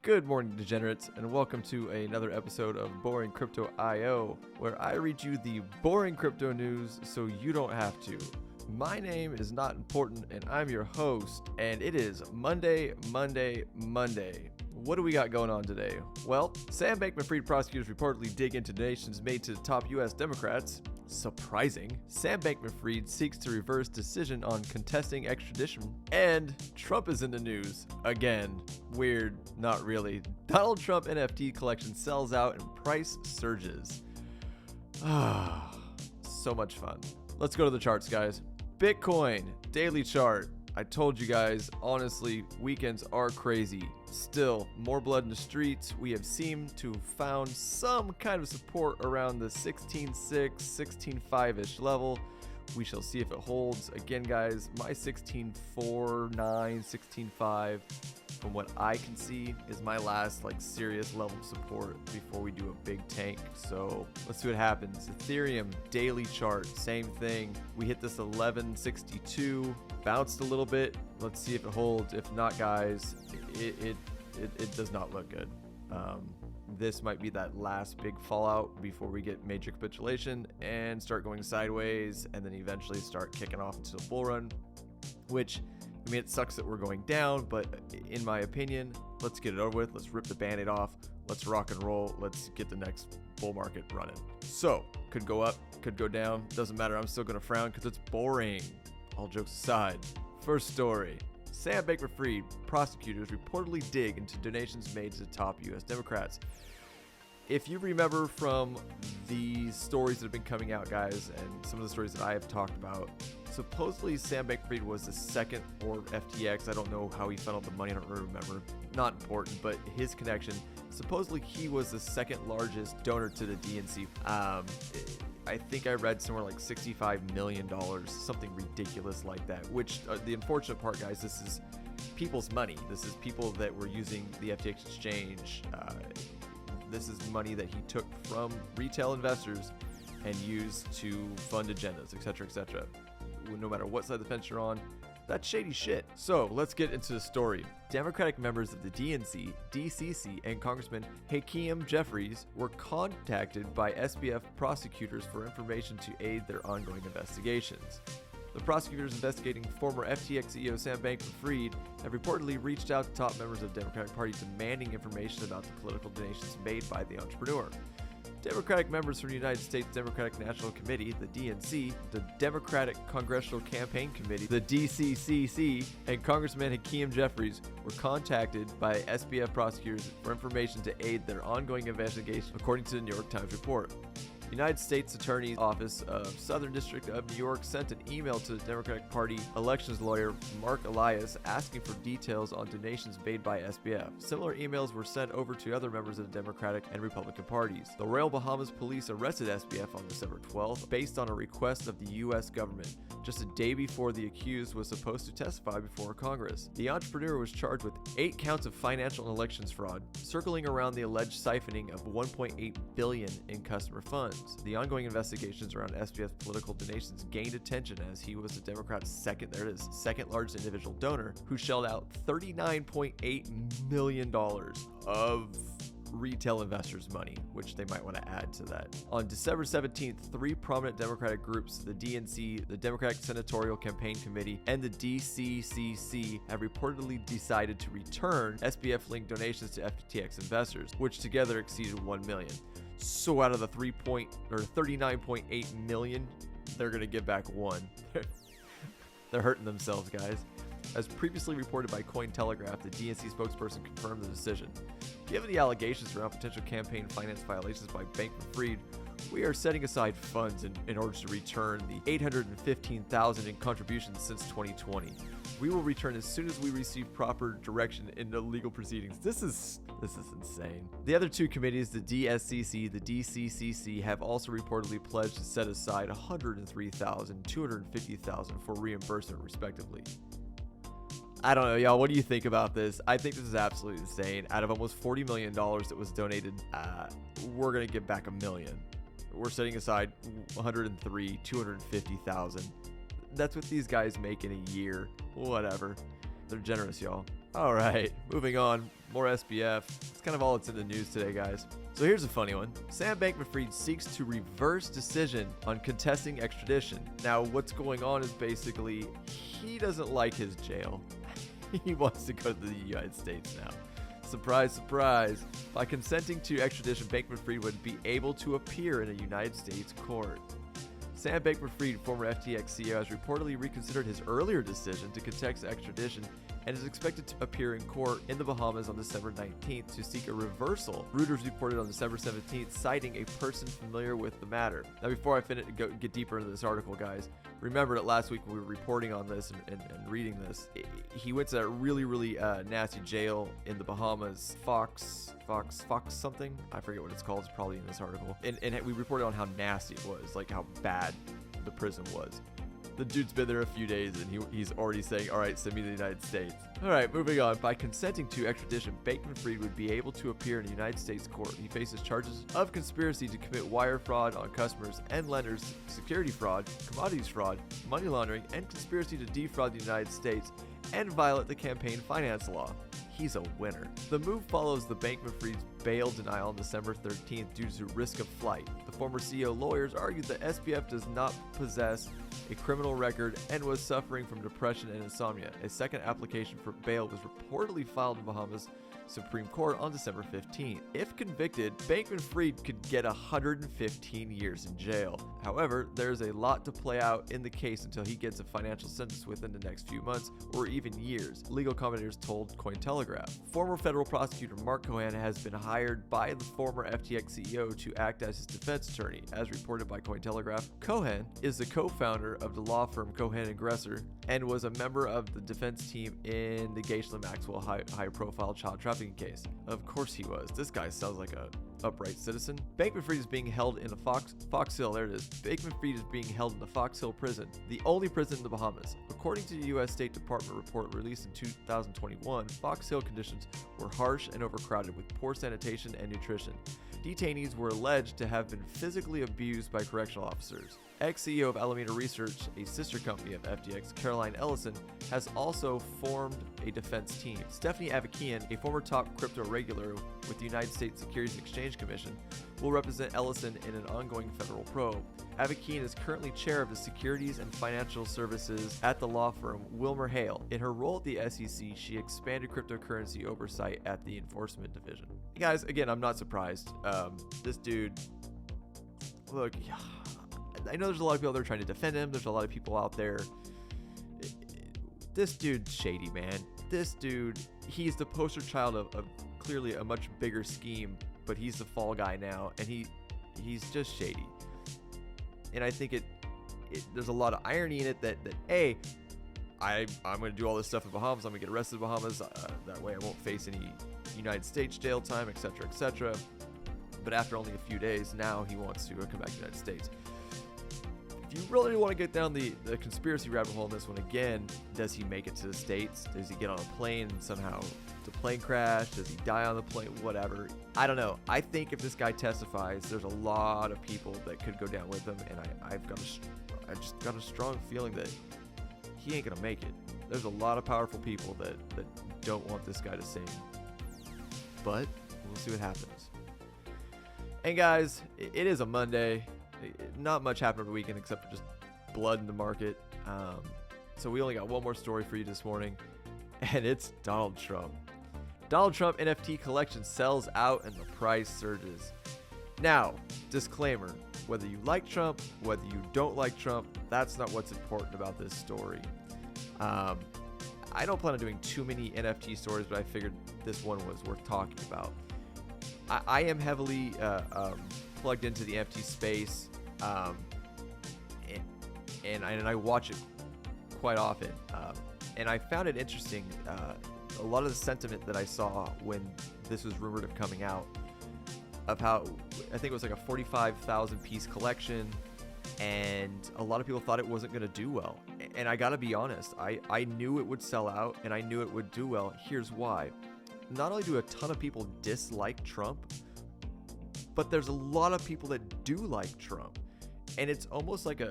Good morning, degenerates, and welcome to another episode of Boring Crypto I.O., where I read you the boring crypto news so you don't have to. My name is Not Important, and I'm your host, and it is Monday. What do we got going on today? Well, Sam Bankman-Fried prosecutors reportedly dig into donations made to top U.S. Democrats. Surprising. Sam Bankman-Fried seeks to reverse decision on contesting extradition. And Trump is in the news again. Weird, not really. Donald Trump NFT collection sells out and price surges. So much fun. Let's go to the charts, guys. Bitcoin, daily chart. I told you guys, honestly, weekends are crazy. Still, more blood in the streets. We have seemed to have found some kind of support around the 16.6, 16.5-ish level. We shall see if it holds. Again, guys, my 16.49, 16.5, from what I can see, is my last serious level of support before we do a big tank. So let's see what happens. Ethereum, daily chart, same thing. We hit this 1162, bounced a little bit. Let's see if it holds. If not, guys, it does not look good. This might be that last big fallout before we get major capitulation and start going sideways, and then eventually start kicking off into the bull run, which, I mean, it sucks that we're going down, but in my opinion, let's get it over with. Let's rip the band-aid off. Let's rock and roll. Let's get the next bull market running. So, could go up, could go down. Doesn't matter. I'm still going to frown because it's boring. All jokes aside. First story. Sam Bankman-Fried prosecutors reportedly dig into donations made to the top U.S. Democrats. If you remember from the stories that have been coming out, guys, and some of the stories that I have talked about, supposedly Sam Bankman-Fried was the second, or FTX, I don't know how he funneled the money, I don't really remember, not important, but his connection, supposedly he was the second largest donor to the DNC. I think I read somewhere like $65 million, something ridiculous like that, which the unfortunate part, guys, this is people's money. This is people that were using the FTX exchange. This is money that he took from retail investors and used to fund agendas, etc., etc. No matter what side of the fence you're on, that's shady shit. So let's get into the story. Democratic members of the DNC, DCC, and Congressman Hakeem Jeffries were contacted by SBF prosecutors for information to aid their ongoing investigations. The prosecutors investigating former FTX CEO Sam Bankman-Fried have reportedly reached out to top members of the Democratic Party demanding information about the political donations made by the entrepreneur. Democratic members from the United States Democratic National Committee, the DNC, the Democratic Congressional Campaign Committee, the DCCC, and Congressman Hakeem Jeffries were contacted by SBF prosecutors for information to aid their ongoing investigation, according to the New York Times report. The United States Attorney's Office of Southern District of New York sent an email to the Democratic Party elections lawyer Mark Elias asking for details on donations made by SBF. Similar emails were sent over to other members of the Democratic and Republican parties. The Royal Bahamas police arrested SBF on December 12th based on a request of the U.S. government, just a day before the accused was supposed to testify before Congress. The entrepreneur was charged with 8 counts of financial and elections fraud, circling around the alleged siphoning of $1.8 billion in customer funds. The ongoing investigations around SBF's political donations gained attention as he was the Democrats' second largest individual donor, who shelled out $39.8 million of retail investors' money, which they might want to add to that. On December 17th, 3 prominent Democratic groups, the DNC, the Democratic Senatorial Campaign Committee, and the DCCC, have reportedly decided to return SBF-linked donations to FTX investors, which together exceeded $1 million. So out of the 39.8 million, they're going to give back 1. They're hurting themselves, guys. As previously reported by Cointelegraph, the DNC spokesperson confirmed the decision. Given the allegations around potential campaign finance violations by Bankman-Fried, we are setting aside funds in order to return the $815,000 in contributions since 2020. We will return as soon as we receive proper direction in the legal proceedings. This is insane. The other 2 committees, the DSCC, the DCCC, have also reportedly pledged to set aside $103,000 and $250,000 for reimbursement, respectively. I don't know, y'all. What do you think about this? I think this is absolutely insane. Out of almost $40 million that was donated, we're going to give back $1 million. We're setting aside $103,000, $250,000. That's what these guys make in a year. Whatever. They're generous, y'all. All right, moving on. more SBF. It's kind of all that's in the news today, guys. So here's a funny one. Sam Bankman-Fried seeks to reverse decision on contesting extradition. Now, what's going on is basically he doesn't like his jail. He wants to go to the United States now. Surprise, surprise. By consenting to extradition, Bankman-Fried would be able to appear in a United States court. Sam Bankman-Fried, former FTX CEO, has reportedly reconsidered his earlier decision to contest extradition and is expected to appear in court in the Bahamas on December 19th to seek a reversal. Reuters reported on December 17th, citing a person familiar with the matter. Now, before I get deeper into this article, guys, remember that last week we were reporting on this and reading this. He went to that really nasty jail in the Bahamas, Fox something. I forget what it's called. It's probably in this article. And we reported on how nasty it was, like how bad the prison was. The dude's been there a few days and he's already saying, all right, send me to the United States. All right, moving on. By consenting to extradition, Bankman-Fried would be able to appear in a United States court. He faces charges of conspiracy to commit wire fraud on customers and lenders, security fraud, commodities fraud, money laundering, and conspiracy to defraud the United States and violate the campaign finance law. He's a winner. The move follows the Bankman-Fried's bail denial on December 13th due to risk of flight. The former CEO lawyers argued that SBF does not possess a criminal record and was suffering from depression and insomnia. A second application for bail was reportedly filed in Bahamas Supreme Court on December 15th. If convicted, Bankman-Fried could get 115 years in jail. However, there's a lot to play out in the case until he gets a financial sentence within the next few months or even years, legal commentators told Cointelegraph. Former federal prosecutor Mark Cohen has been hired by the former FTX CEO to act as his defense attorney, as reported by Cointelegraph. Cohen is the co-founder of the law firm Cohen & Gresser and was a member of the defense team in the Ghislaine Maxwell high-profile child trafficking case. Of course he was. This guy sounds like a upright citizen. Bankman-Fried is being held in a Fox Hill. There it is. Bankman-Fried is being held in the Fox Hill prison, the only prison in the Bahamas. According to the U.S. State Department report released in 2021, Fox Hill conditions were harsh and overcrowded with poor sanitation and nutrition. Detainees were alleged to have been physically abused by correctional officers. Ex-CEO of Alameda Research, a sister company of FTX, Caroline Ellison, has also formed a defense team. Stephanie Avakian, a former top crypto regular with the United States Securities and Exchange Commission, will represent Ellison in an ongoing federal probe. Avakian is currently chair of the Securities and Financial Services at the law firm Wilmer Hale. In her role at the SEC, she expanded cryptocurrency oversight at the enforcement division. Guys, again, I'm not surprised. This dude, look, I know there's a lot of people out there trying to defend him. There's a lot of people out there. This dude's shady, man. This dude, he's the poster child of clearly a much bigger scheme, but he's the fall guy now, and he's just shady. And I think there's a lot of irony in it that hey, I'm going to do all this stuff in Bahamas. I'm going to get arrested in Bahamas. That way I won't face any United States jail time, etc., etc. But after only a few days, now he wants to come back to the United States. If you really want to get down the conspiracy rabbit hole in this one, again, does he make it to the States? Does he get on a plane and somehow the plane crash? Does he die on the plane? Whatever. I don't know. I think if this guy testifies, there's a lot of people that could go down with him, and I just got a strong feeling that he ain't gonna make it. There's a lot of powerful people that don't want this guy to sing, but we'll see what happens. And guys, it is a Monday. Not much happened over the weekend except for just blood in the market. So we only got one more story for you this morning, and it's Donald Trump. Donald Trump NFT collection sells out and the price surges. Now, disclaimer, whether you like Trump, whether you don't like Trump, that's not what's important about this story. I don't plan on doing too many NFT stories, but I figured this one was worth talking about. I am heavily plugged into the NFT space, and I watch it quite often. And I found it interesting, a lot of the sentiment that I saw when this was rumored of coming out, of how I think it was like a 45,000 piece collection, and a lot of people thought it wasn't going to do well. And I gotta be honest, I knew it would sell out, and I knew it would do well. Here's why. Not only do a ton of people dislike Trump, but there's a lot of people that do like Trump, and it's almost like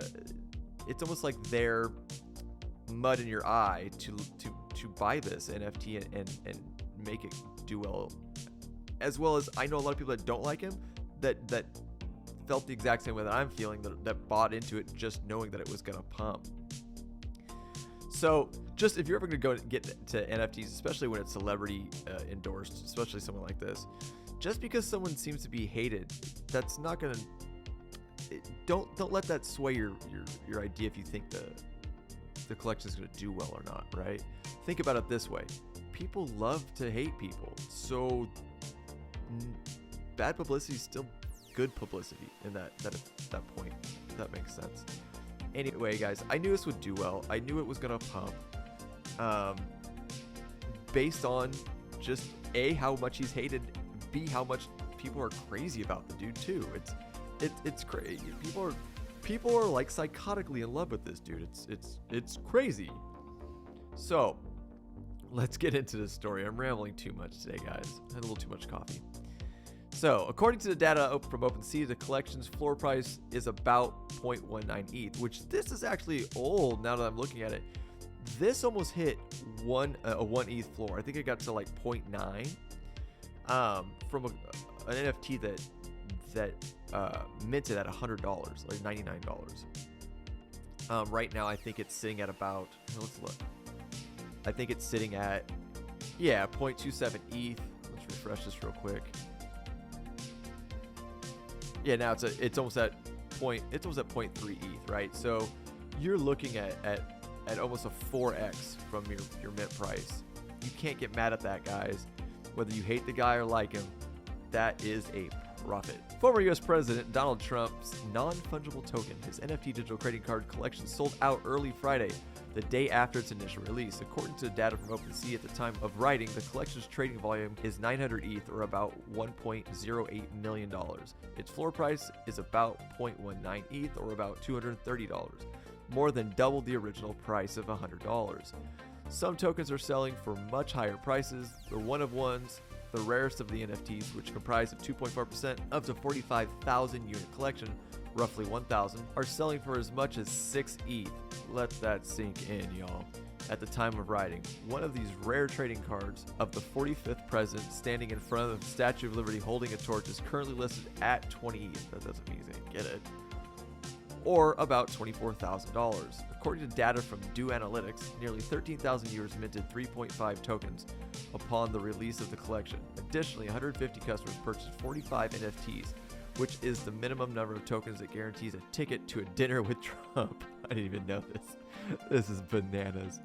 they're mud in your eye to buy this NFT and make it do well. As well as I know a lot of people that don't like him that felt the exact same way that I'm feeling, that bought into it just knowing that it was going to pump. So just if you're ever going to go get to NFTs, especially when it's celebrity endorsed, especially someone like this, just because someone seems to be hated, that's not going to, don't let that sway your idea if you think the collection is going to do well or not, right? Think about it this way. People love to hate people. So bad publicity is still good publicity in that point, if that makes sense. Anyway, guys, I knew this would do well. I knew it was going to pump based on just A, how much he's hated, B, how much people are crazy about the dude too. It's crazy. People are like psychotically in love with this dude. It's crazy. So let's get into this story. I'm rambling too much today, guys. I had a little too much coffee. So according to the data from OpenSea, the collection's floor price is about 0.19 ETH, which this is actually old now that I'm looking at it. This almost hit a 1 ETH floor. I think it got to like 0.9 from an NFT that minted at $100, like $99. Right now, I think it's sitting at about, let's look. I think it's sitting at, 0.27 ETH. Let's refresh this real quick. Yeah, now it's almost at 0.3 ETH, right? So you're looking at almost a 4x from your mint price. You can't get mad at that, guys. Whether you hate the guy or like him, that is a profit. Former US President Donald Trump's non-fungible token, his NFT digital trading card collection, sold out early Friday, the day after its initial release. According to data from OpenSea at the time of writing, the collection's trading volume is 900 ETH, or about $1.08 million. Its floor price is about 0.19 ETH, or about $230, more than double the original price of $100. Some tokens are selling for much higher prices. The one-of-ones, the rarest of the NFTs, which comprise of 2.4% of the 45,000 unit collection, roughly 1,000, are selling for as much as 6 ETH. Let that sink in, y'all. At the time of writing, one of these rare trading cards of the 45th president standing in front of the Statue of Liberty holding a torch is currently listed at 20 ETH. That doesn't mean you get it. Or about $24,000. According to data from Do Analytics, nearly 13,000 users minted 3.5 tokens upon the release of the collection. Additionally, 150 customers purchased 45 NFTs, which is the minimum number of tokens that guarantees a ticket to a dinner with Trump. I didn't even know this. This is bananas.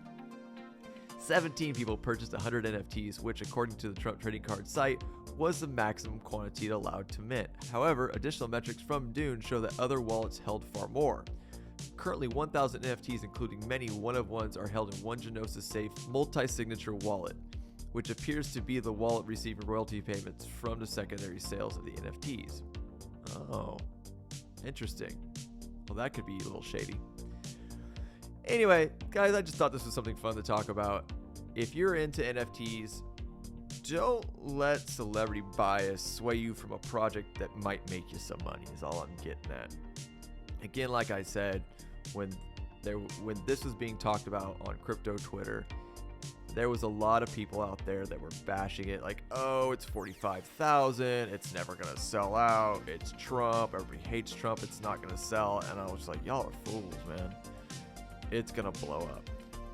17 people purchased 100 NFTs, which according to the Trump trading card site was the maximum quantity allowed to mint. However, additional metrics from Dune show that other wallets held far more. Currently, 1,000 NFTs, including many one-of-ones, are held in one Genosis safe multi-signature wallet, which appears to be the wallet receiving royalty payments from the secondary sales of the NFTs. Oh, interesting. Well, that could be a little shady. Anyway, guys, I just thought this was something fun to talk about. If you're into NFTs, don't let celebrity bias sway you from a project that might make you some money, is all I'm getting at. Again, like I said, when this was being talked about on crypto Twitter, there was a lot of people out there that were bashing it, like, oh, it's 45,000, it's never gonna sell out, it's Trump, everybody hates Trump, it's not gonna sell. And I was like, y'all are fools, man. It's gonna blow up.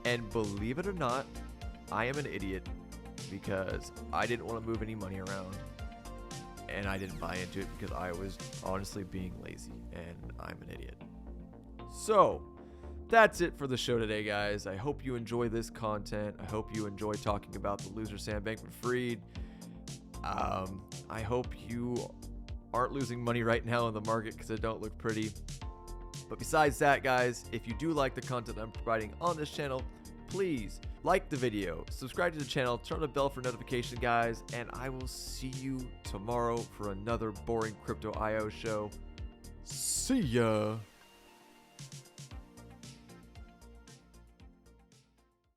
And believe it or not, I am an idiot, because I didn't want to move any money around, and I didn't buy into it because I was honestly being lazy, and I'm an idiot. So that's it for the show today, guys. I hope you enjoy this content. I hope you enjoy talking about the loser Sam Bankman-Fried. I hope you aren't losing money right now in the market, because it don't look pretty. But besides that, guys, if you do like the content I'm providing on this channel, please like the video, subscribe to the channel, turn on the bell for notification, guys, and I will see you tomorrow for another boring Crypto IO show. See ya!